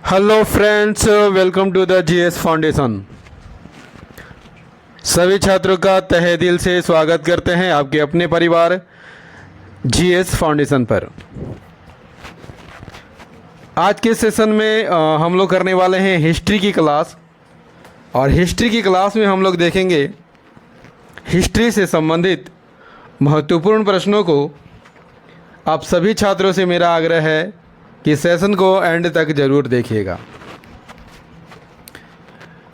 Hello friends, welcome to the GS foundation. सभी छात्रों का तहे दिल से स्वागत करते हैं आपके अपने परिवार जीएस फाउंडेशन पर। आज के सेशन में हम लोग करने वाले हैं हिस्ट्री की क्लास। और हिस्ट्री की क्लास में हम लोग देखेंगे हिस्ट्री से संबंधित महत्वपूर्ण प्रश्नों को। आप सभी छात्रों से मेरा आग्रह है कि सेशन को एंड तक ज़रूर देखिएगा।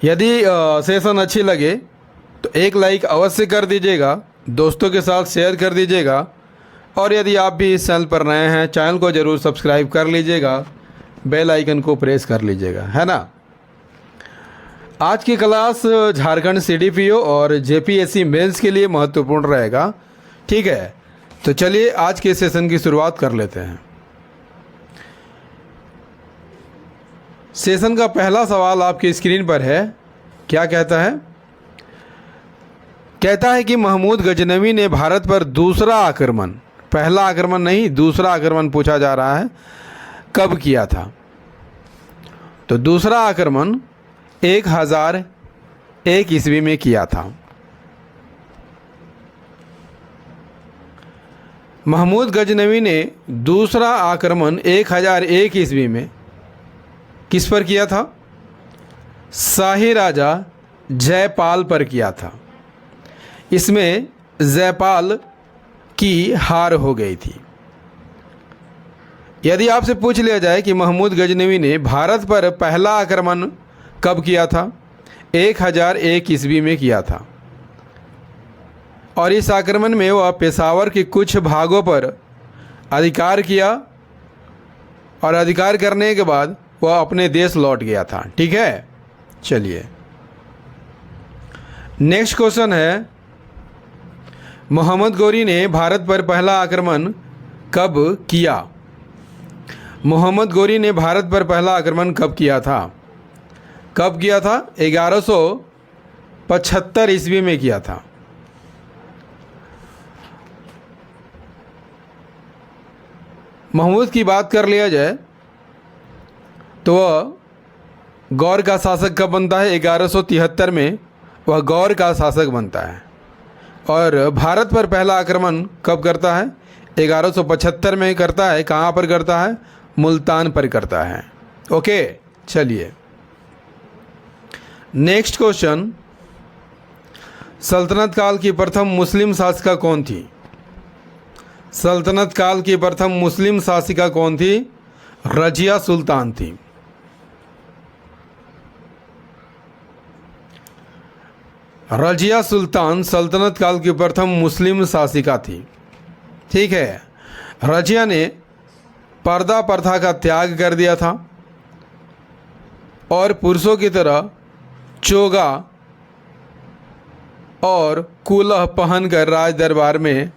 यदि सेशन अच्छी लगे तो एक लाइक अवश्य कर दीजिएगा, दोस्तों के साथ शेयर कर दीजिएगा। और यदि आप भी इस चैनल पर नए हैं, चैनल को ज़रूर सब्सक्राइब कर लीजिएगा, बेल आइकन को प्रेस कर लीजिएगा, है ना। आज की क्लास झारखंड सीडीपीओ और जेपीएससी मेंस के लिए महत्वपूर्ण रहेगा, ठीक है। तो चलिए आज के सेशन की शुरुआत कर लेते हैं। सेशन का पहला सवाल आपकी स्क्रीन पर है। क्या कहता है? कहता है कि महमूद गजनवी ने भारत पर दूसरा आक्रमण, पहला आक्रमण नहीं दूसरा आक्रमण पूछा जा रहा है, कब किया था? तो दूसरा आक्रमण 1001 ईस्वी में किया था। महमूद गजनवी ने दूसरा आक्रमण 1001 ईस्वी में किस पर किया था? शाही राजा जयपाल पर किया था। इसमें जयपाल की हार हो गई थी। यदि आपसे पूछ लिया जाए कि महमूद गजनवी ने भारत पर पहला आक्रमण कब किया था? 1001 ईस्वी में किया था। और इस आक्रमण में वह पेशावर के कुछ भागों पर अधिकार किया और अधिकार करने के बाद वह अपने देश लौट गया था, ठीक है। चलिए नेक्स्ट क्वेश्चन है, मोहम्मद गौरी ने भारत पर पहला आक्रमण कब किया? मोहम्मद गौरी ने भारत पर पहला आक्रमण कब किया था? कब किया था? 1175 ईस्वी में किया था। महमूद की बात कर लिया जाए तो वह गौर का शासक कब बनता है? 1173 में वह गौर का शासक बनता है। और भारत पर पहला आक्रमण कब करता है? 1175 में करता है। कहाँ पर करता है? मुल्तान पर करता है। ओके, चलिए नेक्स्ट क्वेश्चन, सल्तनत काल की प्रथम मुस्लिम शासिका कौन थी? सल्तनत काल की प्रथम मुस्लिम शासिका कौन थी? रजिया सुल्तान थी। रजिया सुल्तान सल्तनत काल की प्रथम मुस्लिम शासिका थी, ठीक है। रजिया ने पर्दा प्रथा का त्याग कर दिया था और पुरुषों की तरह चोगा और कुलह पहनकर राज दरबार में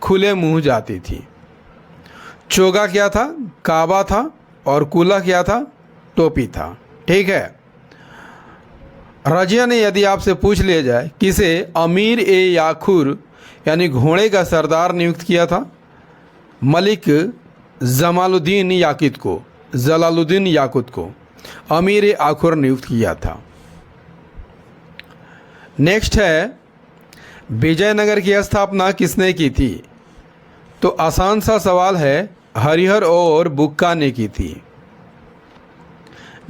खुले मुंह जाती थी। चोगा क्या था? काबा था। और कुलह क्या था? टोपी था, ठीक है। रजिया ने, यदि आपसे पूछ लिया जाए, किसे अमीर ए याखुर यानी घोड़े का सरदार नियुक्त किया था? मलिक जमालुद्दीन याकित को, जलालुद्दीन याकुत को अमीर ए आखुर नियुक्त किया था। नेक्स्ट है, विजयनगर की स्थापना किसने की थी? तो आसान सा सवाल है, हरिहर और बुक्का ने की थी।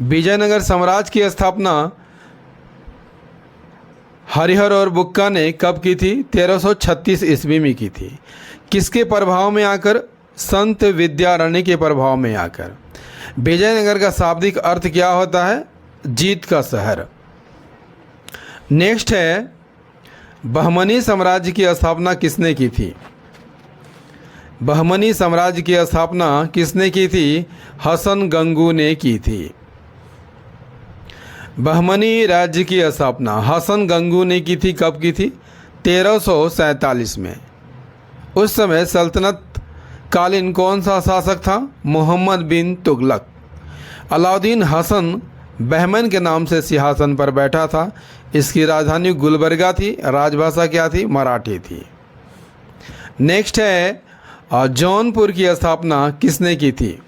विजयनगर साम्राज्य की स्थापना हरिहर और बुक्का ने कब की थी? 1336 ईस्वी में की थी। किसके प्रभाव में आकर? संत विद्यारण्य के प्रभाव में आकर। विजयनगर का शाब्दिक अर्थ क्या होता है? जीत का शहर। नेक्स्ट है, बहमनी साम्राज्य की स्थापना किसने की थी? बहमनी साम्राज्य की स्थापना किसने की थी? हसन गंगू ने की थी। बहमनी राज्य की स्थापना हसन गंगू ने की थी। कब की थी? 1347 में। उस समय सल्तनत कालीन कौन सा शासक था? मोहम्मद बिन तुगलक। अलाउद्दीन हसन बहमन के नाम से सिंहासन पर बैठा था। इसकी राजधानी गुलबर्गा थी। राजभाषा क्या थी? मराठी थी। नेक्स्ट है, जौनपुर की स्थापना किसने की थी?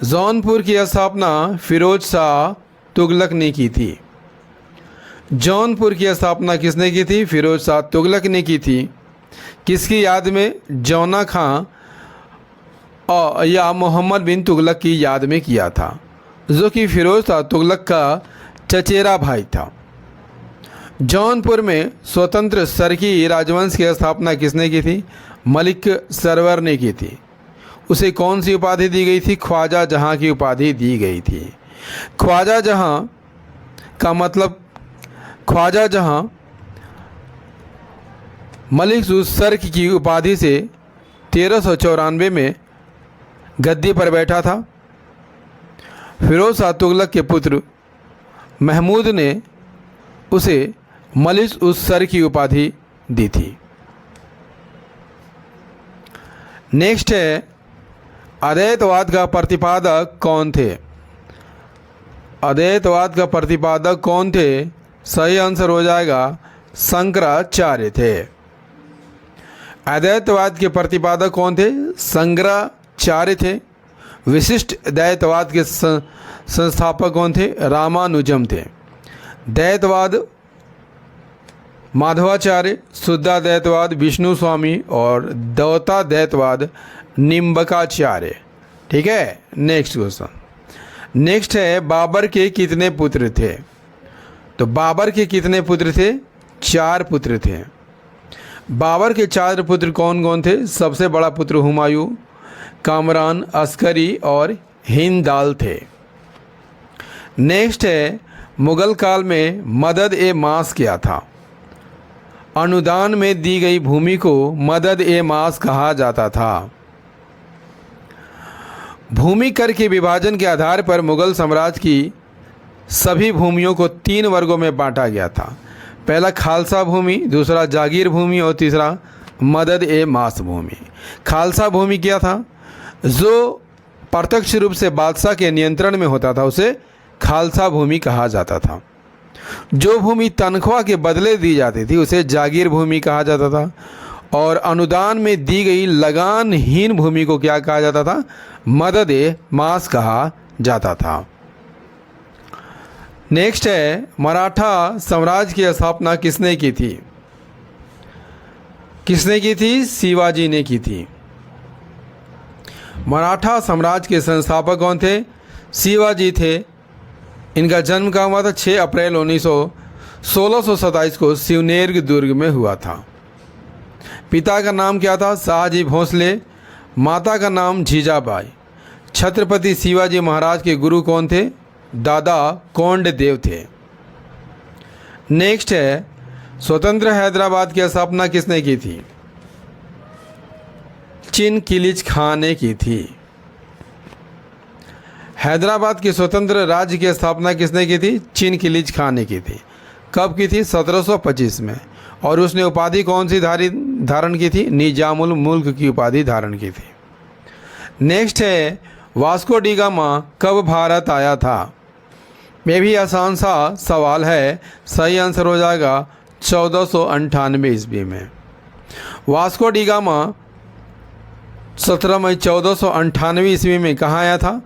जौनपुर की स्थापना फिरोज शाह तुगलक ने की थी। जौनपुर की स्थापना किसने की थी? फिरोज शाह तुगलक ने की थी। किसकी याद में? जौना खां या मोहम्मद बिन तुगलक की याद में किया था, जो कि फिरोज शाह तुगलक का चचेरा भाई था। जौनपुर में स्वतंत्र सरकी राजवंश की स्थापना किसने की थी? मलिक सरवर ने की थी। उसे कौन सी उपाधि दी गई थी? ख्वाजा जहां की उपाधि दी गई थी। ख्वाजा जहां का मतलब, ख्वाजा जहां मलिक सर्क की उपाधि से 1394 में गद्दी पर बैठा था। फिरोज शाह तुगलक के पुत्र महमूद ने उसे मलिक सर की उपाधि दी थी। नेक्स्ट है, अद्वैतवाद का प्रतिपादक कौन थे? अद्वैतवाद का प्रतिपादक कौन थे? सही आंसर हो जाएगा शंकराचार्य थे। अद्वैतवाद के प्रतिपादक कौन थे? शंकराचार्य थे। विशिष्ट द्वैतवाद के संस्थापक कौन थे? रामानुजम थे। द्वैतवाद माधवाचार्य, शुद्धाद्वैतवाद विष्णु स्वामी और द्वैताद्वैतवाद निम्बकाचार्य। ठीक है, नेक्स्ट क्वेश्चन। नेक्स्ट है, बाबर के कितने पुत्र थे? तो बाबर के कितने पुत्र थे? 4 पुत्र थे। बाबर के 4 पुत्र कौन कौन थे? सबसे बड़ा पुत्र हुमायूं, कामरान, अस्करी और हिंदाल थे। नेक्स्ट है, मुगल काल में मदद ए मास क्या था? अनुदान में दी गई भूमि को मदद ए मास कहा जाता था। भूमि कर के विभाजन के आधार पर मुगल साम्राज्य की सभी भूमियों को 3 वर्गों में बांटा गया था। पहला खालसा भूमि, दूसरा जागीर भूमि और तीसरा मदद ए मास भूमि। खालसा भूमि क्या था? जो प्रत्यक्ष रूप से बादशाह के नियंत्रण में होता था उसे खालसा भूमि कहा जाता था। जो भूमि तनख्वाह के बदले दी जाती थी उसे जागीर भूमि कहा जाता था। और अनुदान में दी गई लगानहीन भूमि को क्या कहा जाता था? मदद ए मास कहा जाता था। नेक्स्ट है, मराठा साम्राज्य की स्थापना किसने की थी? किसने की थी? शिवाजी ने की थी। मराठा साम्राज्य के संस्थापक कौन थे? शिवाजी थे। इनका जन्म कहाँ हुआ था? 6 अप्रैल 1627 को शिवनेर दुर्ग में हुआ था। पिता का नाम क्या था? शाहजी भोसले। माता का नाम जीजाबाई। छत्रपति शिवाजी महाराज के गुरु कौन थे? दादा कोंडदेव थे। नेक्स्ट है, स्वतंत्र हैदराबाद की स्थापना किसने की थी? चिनकिलिज खान ने की थी। हैदराबाद के स्वतंत्र राज्य की स्थापना किसने की थी? चिनकिलिज खान ने की थी। कब की थी? 1725 में। और उसने उपाधि कौन सी धारण की थी? निजामुल मुल्क की उपाधि धारण की थी। नेक्स्ट है, वास्को डी गामा कब भारत आया था? ये भी आसान सा सवाल है। सही आंसर हो जाएगा 1498 ईस्वी में। वास्को डी गामा 17 मई 1498 ईस्वी में कहाँ आया था?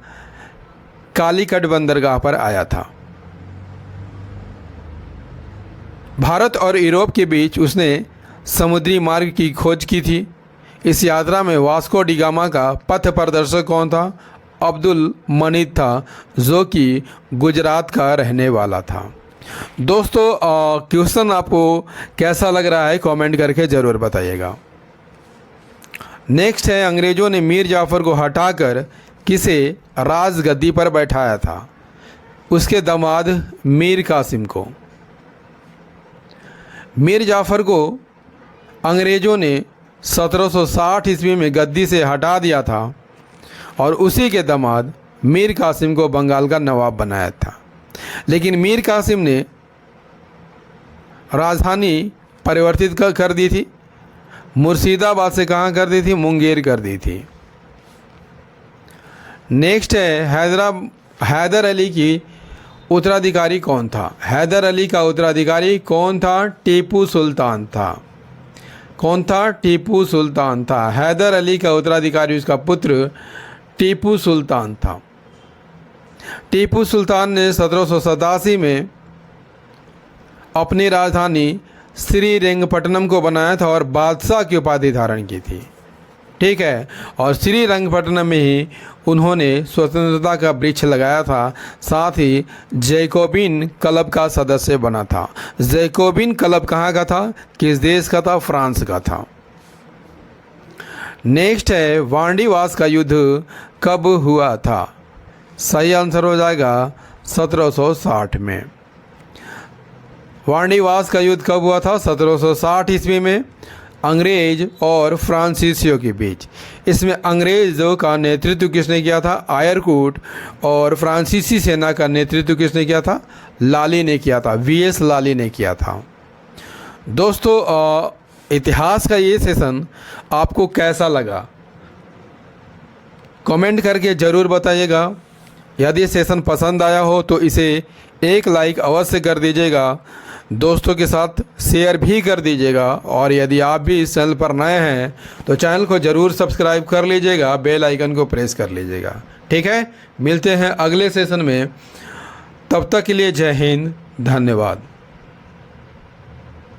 कालीकट बंदरगाह पर आया था। भारत और यूरोप के बीच उसने समुद्री मार्ग की खोज की थी। इस यात्रा में वास्को डी गामा का पथ प्रदर्शक कौन था? अब्दुल मनीद था, जो कि गुजरात का रहने वाला था। दोस्तों, क्वेश्चन आपको कैसा लग रहा है कमेंट करके ज़रूर बताइएगा। नेक्स्ट है, अंग्रेज़ों ने मीर जाफ़र को हटाकर किसे राजगद्दी पर बैठाया था? उसके दामाद मीर कासिम को। मीर जाफ़र को अंग्रेज़ों ने 1760 ईस्वी में गद्दी से हटा दिया था और उसी के दामाद मीर कासिम को बंगाल का नवाब बनाया था। लेकिन मीर कासिम ने राजधानी परिवर्तित कर दी थी। मुर्शिदाबाद से कहाँ कर दी थी? मुंगेर कर दी थी। नेक्स्ट है, हैदर अली की उत्तराधिकारी कौन था? हैदर अली का उत्तराधिकारी कौन था? टीपू सुल्तान था। कौन था? टीपू सुल्तान था। हैदर अली का उत्तराधिकारी उसका पुत्र टीपू सुल्तान था। टीपू सुल्तान ने 1787 में अपनी राजधानी श्रीरंगपट्टनम को बनाया था और बादशाह की उपाधि धारण की थी। ठीक है, और श्रीरंगपट्टनम में ही उन्होंने स्वतंत्रता का वृक्ष लगाया था। साथ ही जैकोबिन क्लब का सदस्य बना था। जैकोबिन क्लब कहाँ का था, किस देश का था, फ्रांस का था। नेक्स्ट है वांडीवास का युद्ध कब हुआ था। सही आंसर हो जाएगा 1760 में। वांडीवास का युद्ध कब हुआ था, 1760 ईस्वी में, अंग्रेज और फ्रांसीसियों के बीच। इसमें अंग्रेज़ों का नेतृत्व किसने किया था, आयरकूट, और फ्रांसीसी सेना का नेतृत्व किसने किया था, लाली ने किया था, वीएस लाली ने किया था। दोस्तों इतिहास का ये सेशन आपको कैसा लगा कमेंट करके ज़रूर बताइएगा। यदि सेशन पसंद आया हो तो इसे एक लाइक अवश्य कर दीजिएगा, दोस्तों के साथ शेयर भी कर दीजिएगा, और यदि आप भी इस चैनल पर नए हैं तो चैनल को ज़रूर सब्सक्राइब कर लीजिएगा, बेल आइकन को प्रेस कर लीजिएगा। ठीक है, मिलते हैं अगले सेशन में, तब तक के लिए जय हिंद, धन्यवाद।